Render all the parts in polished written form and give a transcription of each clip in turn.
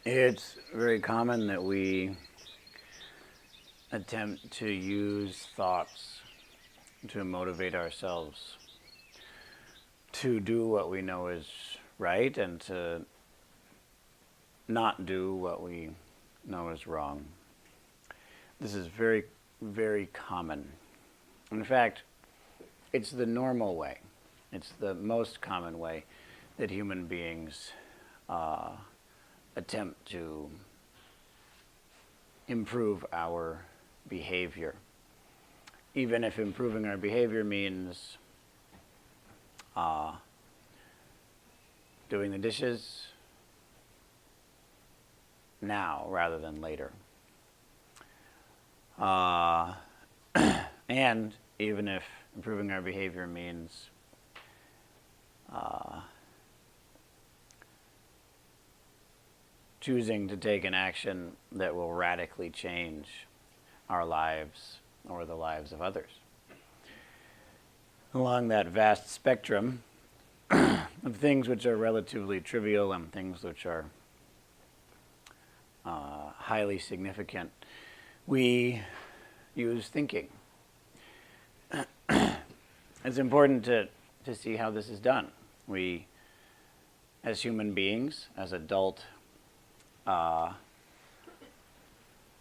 It's very common that we attempt to use thoughts to motivate ourselves to do what we know is right and to not do what we know is wrong. This is very, very common. In fact, it's the normal way. It's the most common way that human beings attempt to improve our behavior. Even if improving our behavior means doing the dishes now rather than later. And even if improving our behavior means choosing to take an action that will radically change our lives or the lives of others. Along that vast spectrum of things which are relatively trivial and things which are highly significant, we use thinking. It's important to see how this is done. We, as human beings, as adult,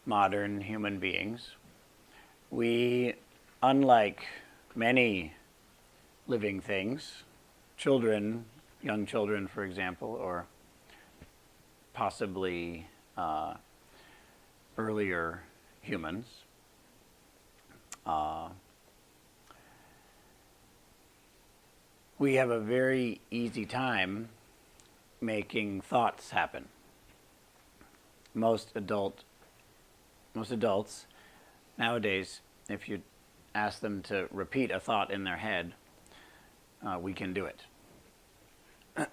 modern human beings, we, unlike many living things, children, young children, for example, or possibly earlier humans, we have a very easy time making thoughts happen. Most adults nowadays, if you ask them to repeat a thought in their head, we can do it.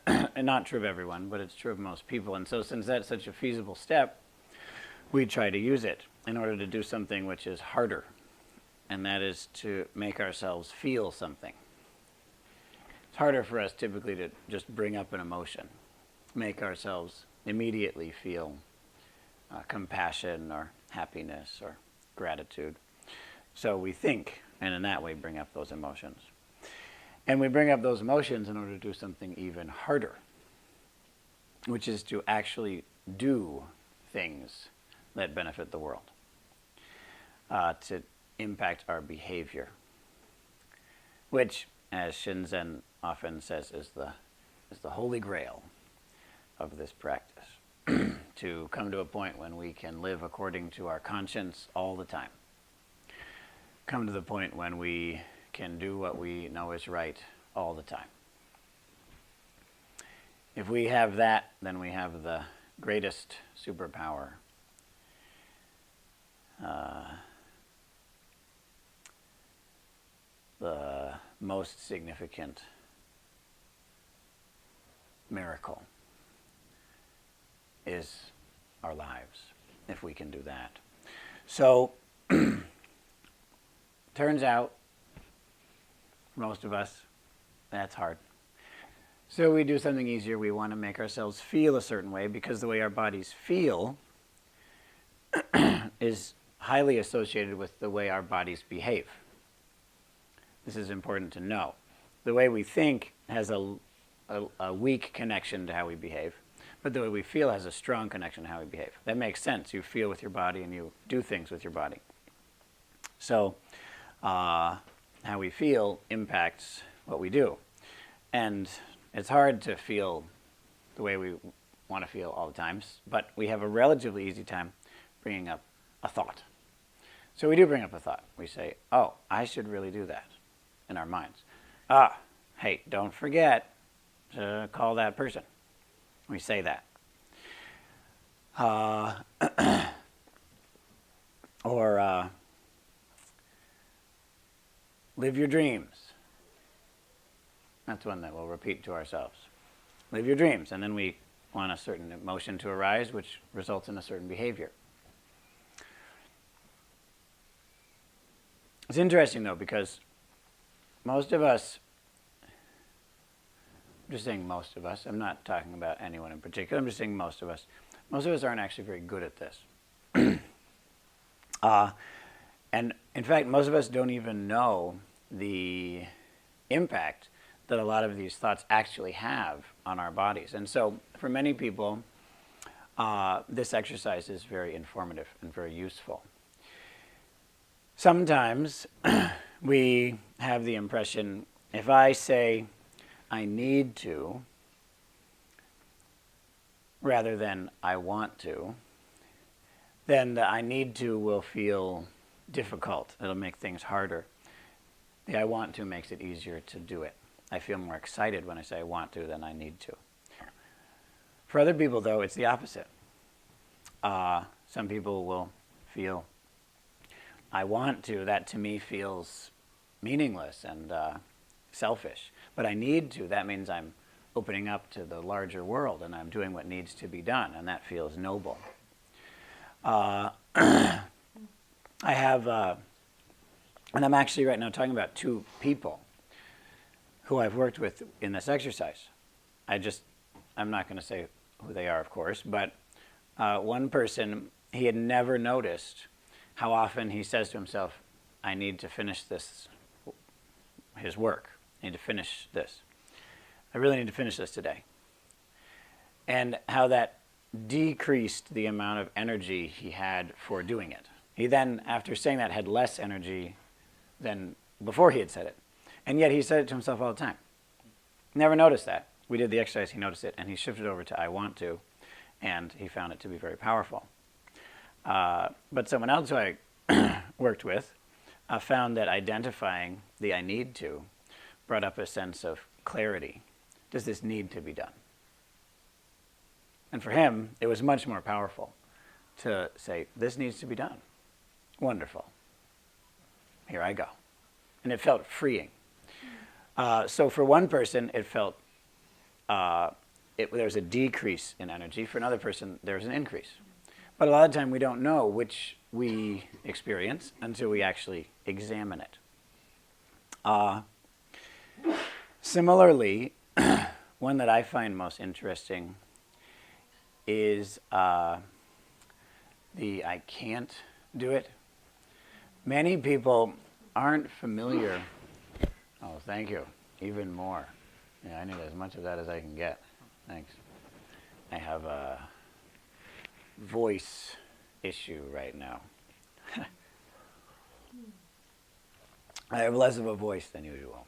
And not true of everyone, but it's true of most people. And so since that's such a feasible step, we try to use it in order to do something which is harder, and that is to make ourselves feel something. It's harder for us typically to just bring up an emotion, make ourselves immediately feel compassion or happiness or gratitude. So we think, and in that way bring up those emotions. And we bring up those emotions in order to do something even harder, which is to actually do things that benefit the world, to impact our behavior, which, as Shinzen often says, is the holy grail of this practice. To come to a point when we can live according to our conscience all the time. Come to the point when we can do what we know is right all the time. If we have that, then we have the greatest superpower. The most significant miracle is our lives, if we can do that. So, turns out, for most of us, that's hard. So we do something easier. We want to make ourselves feel a certain way, because the way our bodies feel is highly associated with the way our bodies behave. This is important to know. The way we think has a weak connection to how we behave, but the way we feel has a strong connection to how we behave. That makes sense. You feel with your body and you do things with your body. So how we feel impacts what we do. And it's hard to feel the way we want to feel all the time, but we have a relatively easy time bringing up a thought. So we do bring up a thought. We say, oh, I should really do that, in our minds. Hey, don't forget to call that person. We say that. Or live your dreams. That's one that we'll repeat to ourselves. Live your dreams. And then we want a certain emotion to arise, which results in a certain behavior. It's interesting, though, because most of us, I'm just saying most of us, I'm not talking about anyone in particular, I'm just saying most of us, Most of us aren't actually very good at this. And in fact, most of us don't even know the impact that a lot of these thoughts actually have on our bodies. And so for many people, this exercise is very informative and very useful. Sometimes we have the impression, if I say, I need to, rather than I want to, then the I need to will feel difficult. It'll make things harder. The I want to makes it easier to do it. I feel more excited when I say I want to than I need to. For other people, though, it's the opposite. Some people will feel, I want to, that to me feels meaningless and selfish. But I need to, that means I'm opening up to the larger world and I'm doing what needs to be done, and that feels noble. I have, and I'm actually right now talking about two people who I've worked with in this exercise. I'm not going to say who they are, of course, but one person, he had never noticed how often he says to himself, I need to finish this, his work. I need to finish this. I really need to finish this today. And how that decreased the amount of energy he had for doing it. He then, after saying that, had less energy than before he had said it. And yet he said it to himself all the time. Never noticed that. We did the exercise, he noticed it, and he shifted over to I want to, and he found it to be very powerful. But someone else who I worked with found that identifying the I need to brought up a sense of clarity. Does this need to be done? And for him, it was much more powerful to say, this needs to be done. Wonderful. Here I go. And it felt freeing. So for one person, it felt there's a decrease in energy. For another person, there's an increase. But a lot of the time, we don't know which we experience until we actually examine it. Similarly, one that I find most interesting is the I can't do it. Many people aren't familiar. Oh, thank you. Even more. Yeah, I need as much of that as I can get. Thanks. I have a voice issue right now. I have less of a voice than usual.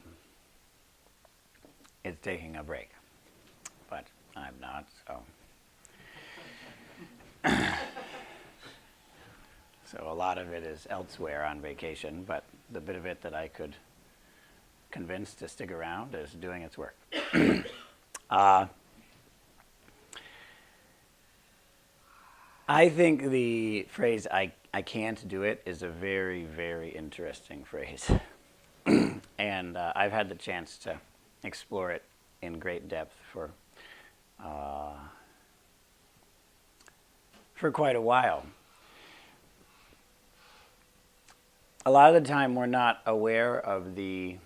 It's taking a break, but I'm not, so. So a lot of it is elsewhere on vacation, but the bit of it that I could convince to stick around is doing its work. I think the phrase, I can't do it, is a very, very interesting phrase. And I've had the chance to explore it in great depth for quite a while. A lot of the time we're not aware of the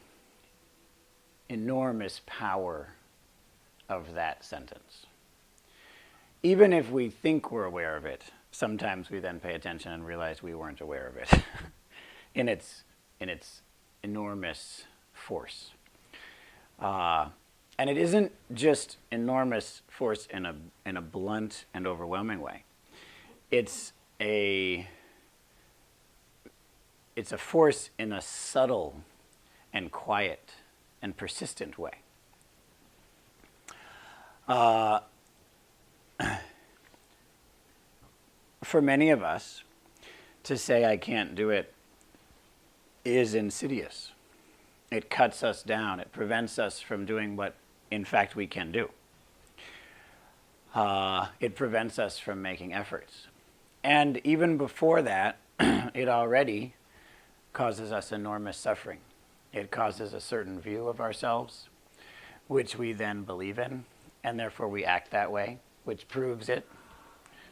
enormous power of that sentence. Even if we think we're aware of it, sometimes we then pay attention and realize we weren't aware of it in its enormous force. And it isn't just enormous force in a blunt and overwhelming way. It's a force in a subtle and quiet and persistent way. For many of us, to say I can't do it is insidious. It cuts us down. It prevents us from doing what, in fact, we can do. It prevents us from making efforts. And even before that, it already causes us enormous suffering. It causes a certain view of ourselves, which we then believe in, and therefore we act that way, which proves it.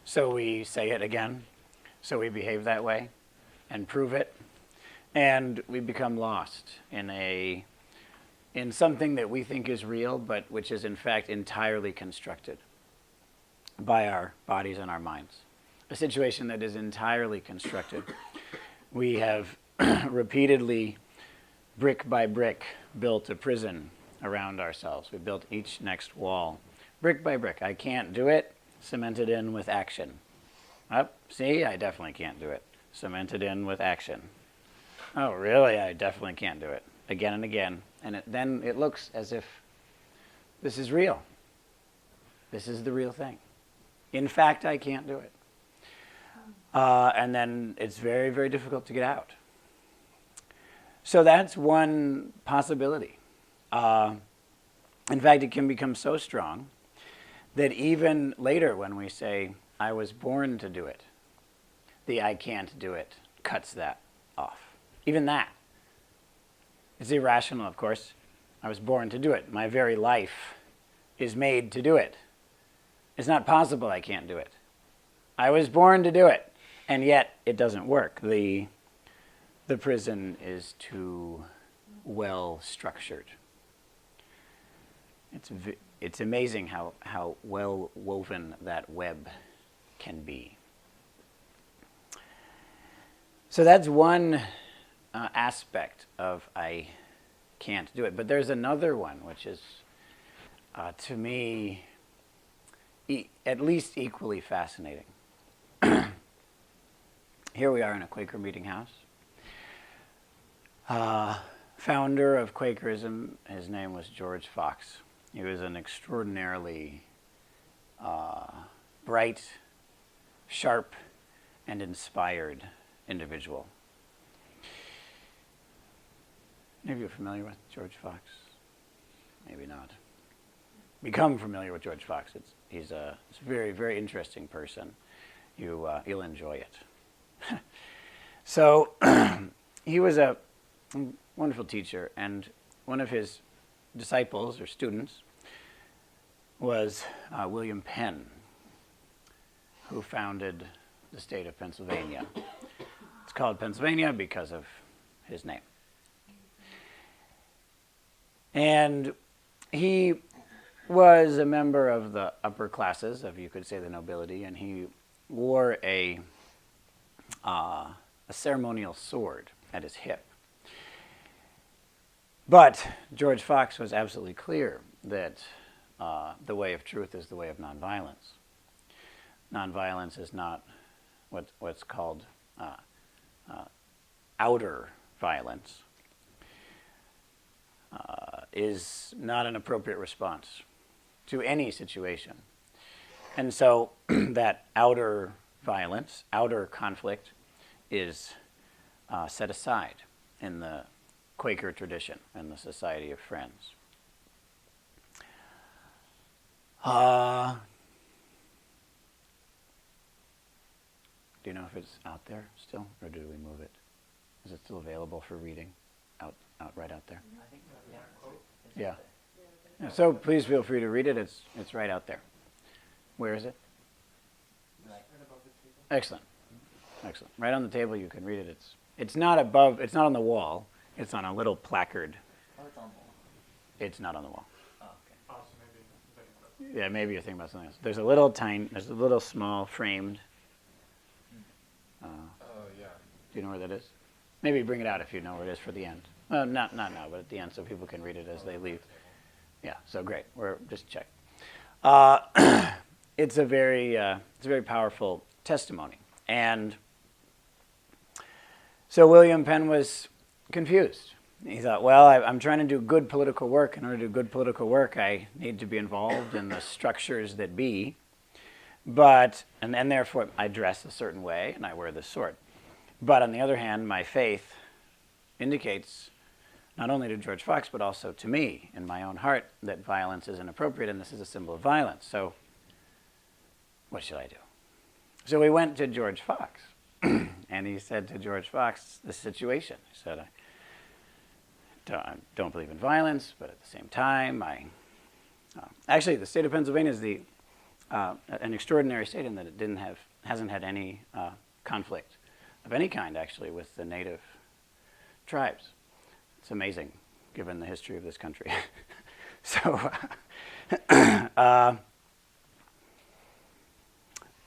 So we say it again, so we behave that way, and prove it, and we become lost in something that we think is real, but which is in fact entirely constructed. by our bodies and our minds. A situation that is entirely constructed. We have repeatedly, brick by brick, built a prison around ourselves. We built each next wall, brick by brick. I can't do it, cemented in with action. See, I definitely can't do it. Cemented in with action. Oh, really? I definitely can't do it. Again and again. And then it looks as if this is real. This is the real thing. In fact, I can't do it. And then it's very, very difficult to get out. So that's one possibility. In fact, it can become so strong that even later when we say, I was born to do it, the I can't do it cuts that off. Even that. It's irrational, of course. I was born to do it. My very life is made to do it. It's not possible I can't do it. I was born to do it, and yet it doesn't work. The prison is too well structured. It's amazing how well woven that web can be. So that's one aspect of I can't do it. But there's another one which is, to me, at least equally fascinating. Here we are in a Quaker meeting house. Founder of Quakerism, his name was George Fox. He was an extraordinarily bright, sharp, and inspired individual. Maybe you're familiar with George Fox. Maybe not. Become familiar with George Fox. He's a very, very interesting person. You'll enjoy it. So he was a wonderful teacher, and one of his disciples or students was William Penn, who founded the state of Pennsylvania. It's called Pennsylvania because of his name. And he was a member of the upper classes, of, you could say, the nobility, and he wore a ceremonial sword at his hip. But George Fox was absolutely clear that the way of truth is the way of nonviolence. Nonviolence is not what's called outer violence, is not an appropriate response to any situation. And so that outer violence, outer conflict, is set aside in the Quaker tradition and the Society of Friends. Do you know if it's out there still, or do we move it? Is it still available for reading right out there? I think Yeah. Yeah. So please feel free to read it. It's right out there. Where is it? right above the table. Excellent. Excellent. Right on the table, you can read it. It's not above. It's not on the wall. It's on a little placard. Oh, it's on the wall. It's not on the wall. Oh, okay. Oh, so maybe Yeah, maybe you're thinking about something else. There's a little small framed. oh yeah. Do you know where that is? Maybe bring it out if you know where it is for the end. Not now, but at the end, so people can read it as they leave. Yeah. So great. We're just check. It's a very powerful testimony, and so William Penn was confused. He thought, well, I'm trying to do good political work. In order to do good political work, I need to be involved in the structures that be. And therefore, I dress a certain way and I wear this sword. But on the other hand, my faith indicates, not only to George Fox, but also to me in my own heart, that violence is inappropriate and this is a symbol of violence. So what should I do? So we went to George Fox. And he said to George Fox the situation. He said, I don't believe in violence, but at the same time, actually, the state of Pennsylvania is an extraordinary state in that it hasn't had any conflict of any kind, actually, with the native tribes. It's amazing, given the history of this country. So,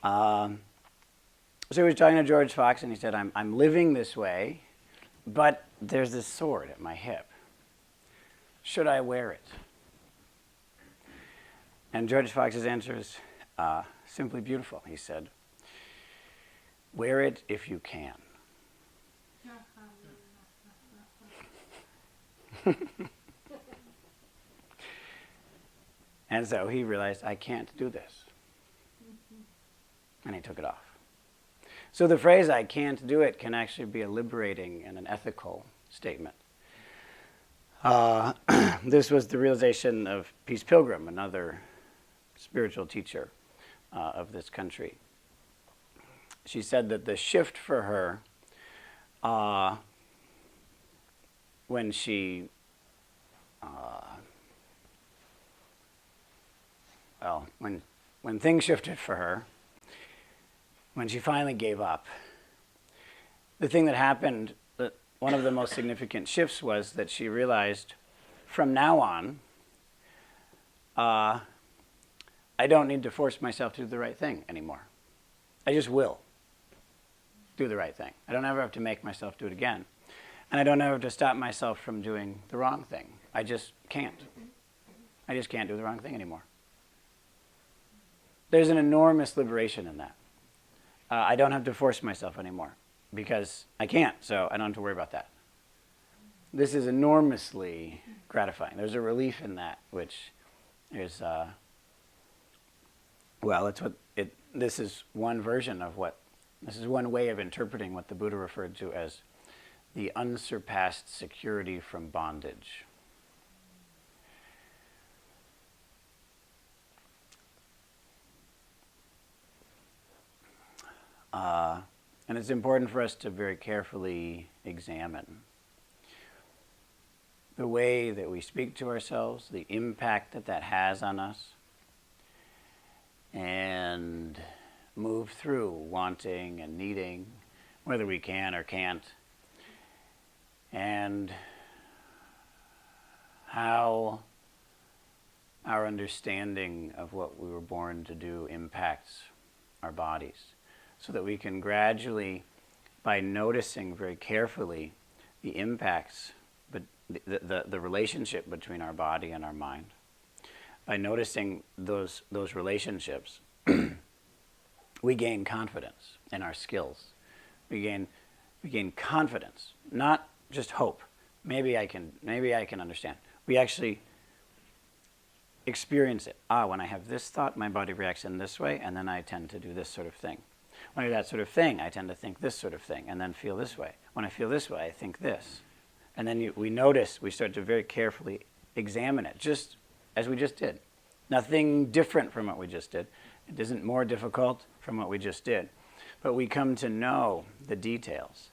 So he was talking to George Fox, and he said, I'm living this way, but there's this sword at my hip. Should I wear it? And George Fox's answer is simply beautiful. He said, wear it if you can. And so he realized, I can't do this. And he took it off. So the phrase, I can't do it, can actually be a liberating and an ethical statement. This was the realization of Peace Pilgrim, another spiritual teacher of this country. She said that the shift for her, when she, when things shifted for her, when she finally gave up, the thing that happened, that one of the most significant shifts was that she realized, from now on, I don't need to force myself to do the right thing anymore. I just will do the right thing. I don't ever have to make myself do it again. And I don't ever have to stop myself from doing the wrong thing. I just can't. I just can't do the wrong thing anymore. There's an enormous liberation in that. I don't have to force myself anymore because I can't, so I don't have to worry about that. This is enormously gratifying. There's a relief in that, which is, this is one version of this is one way of interpreting what the Buddha referred to as the unsurpassed security from bondage. And it's important for us to very carefully examine the way that we speak to ourselves, the impact that that has on us, and move through wanting and needing, whether we can or can't, and how our understanding of what we were born to do impacts our bodies, so that we can gradually, by noticing very carefully the impacts, but the relationship between our body and our mind, by noticing those relationships, we gain confidence in our skills. We gain confidence, not just hope. Maybe I can understand. We actually experience it. When I have this thought, my body reacts in this way, and then I tend to do this sort of thing. When I do that sort of thing, I tend to think this sort of thing, and then feel this way. When I feel this way, I think this. And then we notice, we start to very carefully examine it, just as we just did. Nothing different from what we just did. It isn't more difficult from what we just did. But we come to know the details,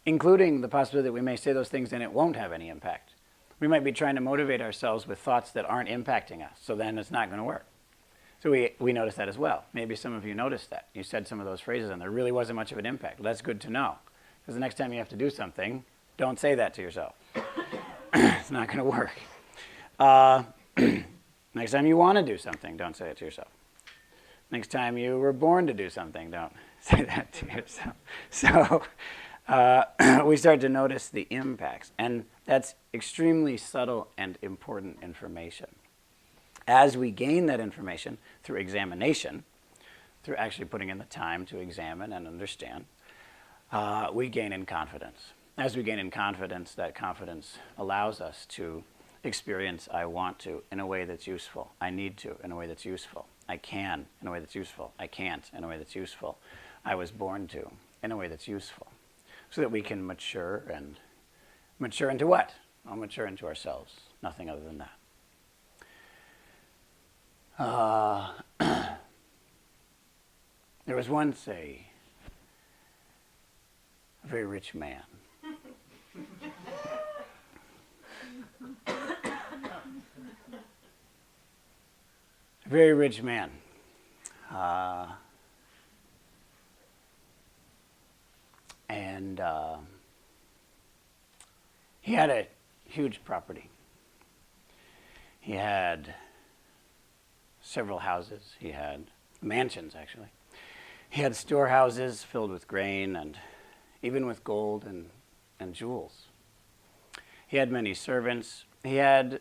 including the possibility that we may say those things and it won't have any impact. We might be trying to motivate ourselves with thoughts that aren't impacting us, so then it's not going to work. So we notice that as well. Maybe some of you noticed that. You said some of those phrases and there really wasn't much of an impact. Well, that's good to know. Because the next time you have to do something, don't say that to yourself. It's not going to work. Next time you want to do something, don't say it to yourself. Next time you were born to do something, don't say that to yourself. So we start to notice the impacts. And that's extremely subtle and important information. As we gain that information through examination, through actually putting in the time to examine and understand, we gain in confidence. As we gain in confidence, that confidence allows us to experience I want to in a way that's useful. I need to in a way that's useful. I can in a way that's useful. I can't in a way that's useful. I was born to in a way that's useful. So that we can mature, and mature into what? Well, mature into ourselves. Nothing other than that. There was once a very rich man. A very rich man. And he had a huge property. He had several houses. He had mansions, actually. He had storehouses filled with grain and even with gold and jewels. He had many servants. He had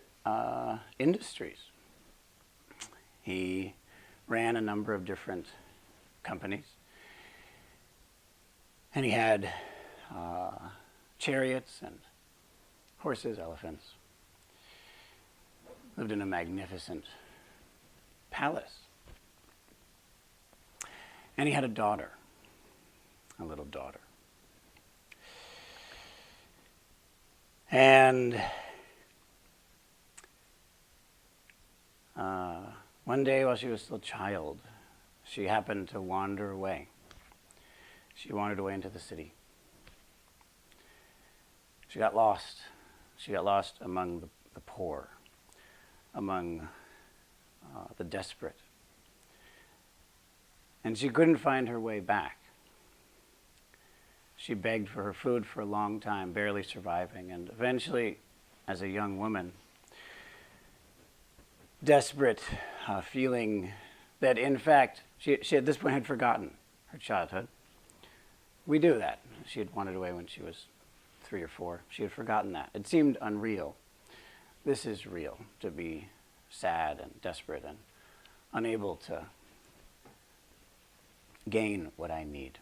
industries. He ran a number of different companies. And he had chariots and horses, elephants. Lived in a magnificent palace. And he had a daughter, a little daughter. And one day while she was still a child, she happened to wander away. She wandered away into the city. She got lost. She got lost among the poor, among the desperate. And she couldn't find her way back. She begged for her food for a long time, barely surviving. And eventually, as a young woman, desperate, feeling that in fact, she at this point had forgotten her childhood. We do that. She had wandered away when she was 3 or 4. She had forgotten that. It seemed unreal. This is real, to be sad and desperate and unable to gain what I need.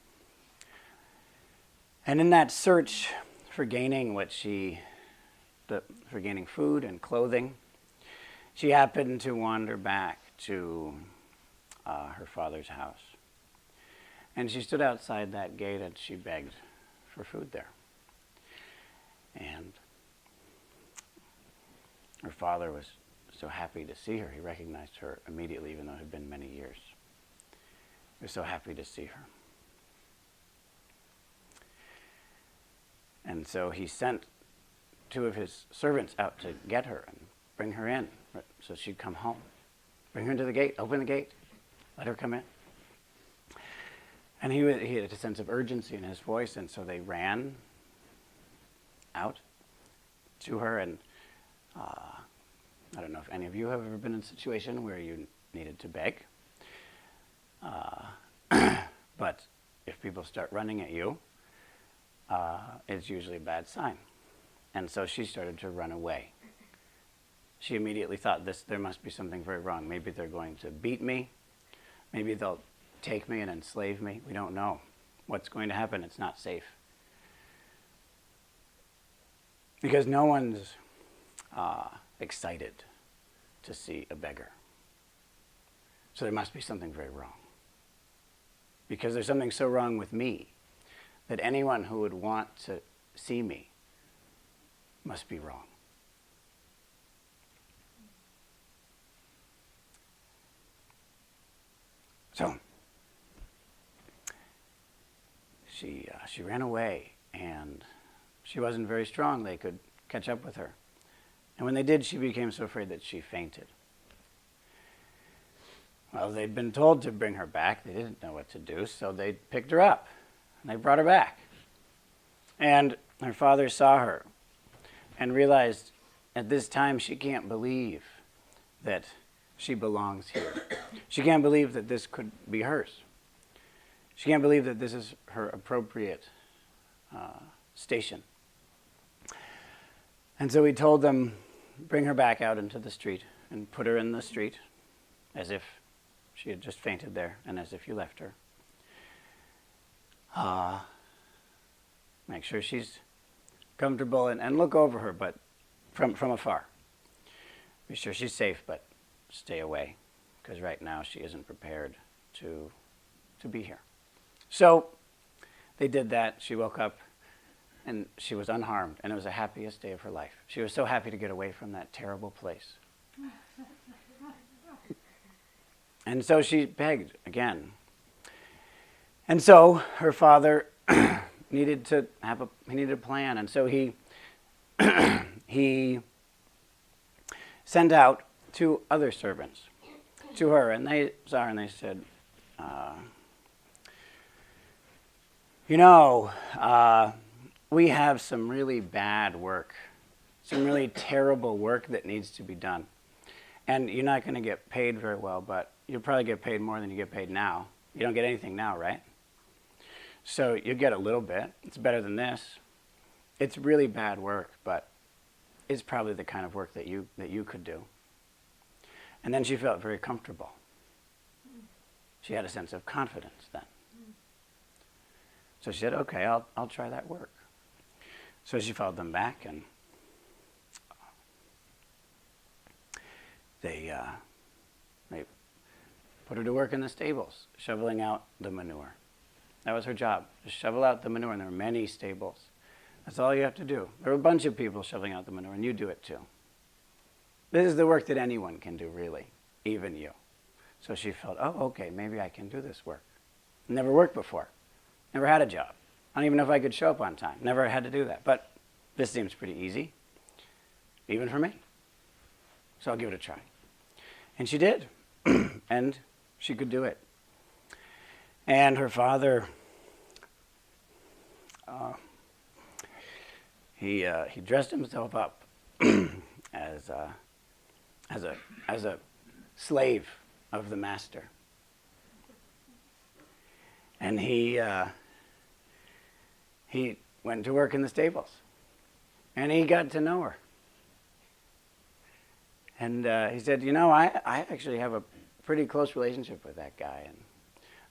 And in that search for gaining for gaining food and clothing, she happened to wander back to her father's house. And she stood outside that gate and she begged for food there. And her father was so happy to see her. He recognized her immediately, even though it had been many years. He was so happy to see her. And so he sent 2 of his servants out to get her and bring her in so she'd come home. Bring her into the gate, open the gate, let her come in. And he had a sense of urgency in his voice, and so they ran out to her. And I don't know if any of you have ever been in a situation where you needed to beg. But if people start running at you, it's usually a bad sign. And so she started to run away. She immediately thought, there must be something very wrong. Maybe they're going to beat me. Maybe they'll take me and enslave me. We don't know what's going to happen. It's not safe. Because no one's excited to see a beggar. So there must be something very wrong. Because there's something so wrong with me that anyone who would want to see me must be wrong. So she ran away, and she wasn't very strong. They could catch up with her. And when they did, she became so afraid that she fainted. Well, they'd been told to bring her back. They didn't know what to do, so they picked her up, and they brought her back. And her father saw her and realized at this time she can't believe that she belongs here. She can't believe that this could be hers. She can't believe that this is her appropriate station. And so he told them, bring her back out into the street and put her in the street as if she had just fainted there and as if you left her. Make sure she's comfortable and look over her, but from afar. Be sure she's safe, but stay away, because right now she isn't prepared to be here. So they did that. She woke up and she was unharmed, and it was the happiest day of her life. She was so happy to get away from that terrible place. And so she begged again. And so her father needed a plan, and so he sent out 2 other servants to her, and they saw her and they said, we have some really bad work, some really terrible work that needs to be done. And you're not going to get paid very well, but you'll probably get paid more than you get paid now. You don't get anything now, right? So you get a little bit. It's better than this. It's really bad work, but it's probably the kind of work that you could do. And then she felt very comfortable. She had a sense of confidence then. So she said, okay, I'll try that work. So she followed them back, and they put her to work in the stables, shoveling out the manure. That was her job, to shovel out the manure, and there were many stables. That's all you have to do. There were a bunch of people shoveling out the manure, and you do it too. This is the work that anyone can do, really, even you. So she felt, oh, okay, maybe I can do this work. Never worked before. Never had a job. I don't even know if I could show up on time. Never had to do that. But this seems pretty easy, even for me. So I'll give it a try. And she did. And she could do it. And her father, he dressed himself up as a slave of the master. And he went to work in the stables. And he got to know her. And he said, you know, I actually have a pretty close relationship with that guy, and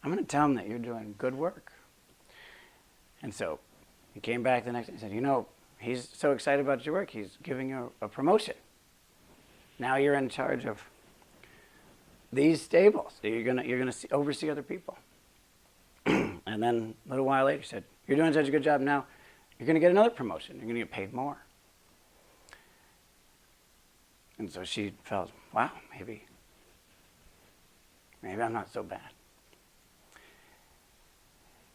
I'm going to tell him that you're doing good work. And so he came back the next day and said, you know, he's so excited about your work, he's giving you a promotion. Now you're in charge of these stables. You're gonna oversee other people. And then a little while later he said, you're doing such a good job now, you're going to get another promotion. You're going to get paid more. And so she felt, wow, maybe I'm not so bad.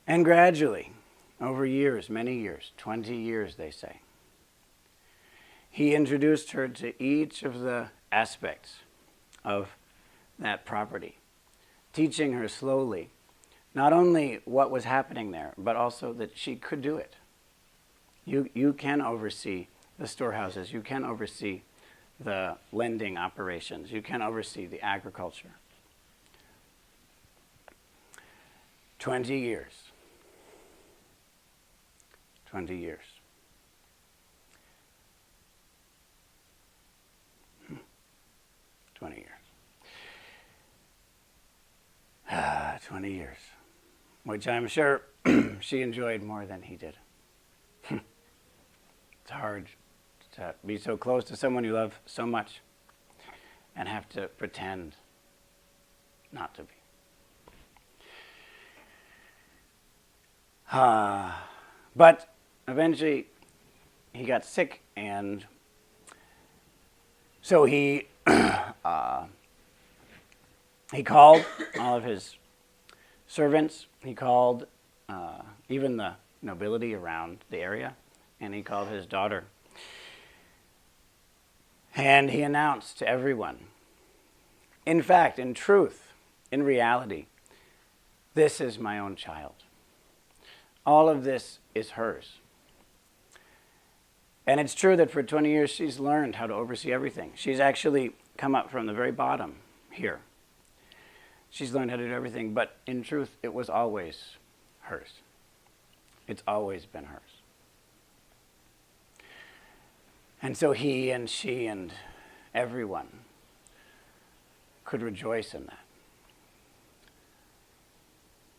And gradually, over years, many years, 20 years they say, he introduced her to each of the aspects of that property, teaching her slowly not only what was happening there, but also that she could do it. You can oversee the storehouses, you can oversee the lending operations, you can oversee the agriculture. 20 years. 20 years. 20 years. 20 years. Which I'm sure she enjoyed more than he did. It's hard to be so close to someone you love so much and have to pretend not to be. But eventually he got sick, and so he called all of his servants. He called even the nobility around the area, and he called his daughter. And he announced to everyone, in fact, in truth, in reality, this is my own child. All of this is hers. And it's true that for 20 years she's learned how to oversee everything. She's actually come up from the very bottom here. She's learned how to do everything, but in truth, it was always hers. It's always been hers. And so he and she and everyone could rejoice in that.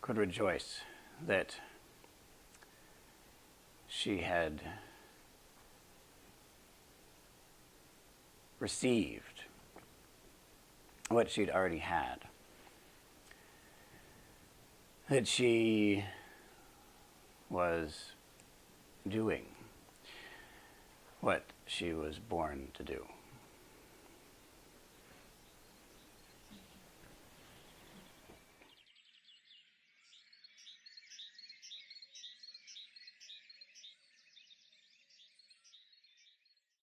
Could rejoice that she had received what she'd already had. That she was doing what she was born to do.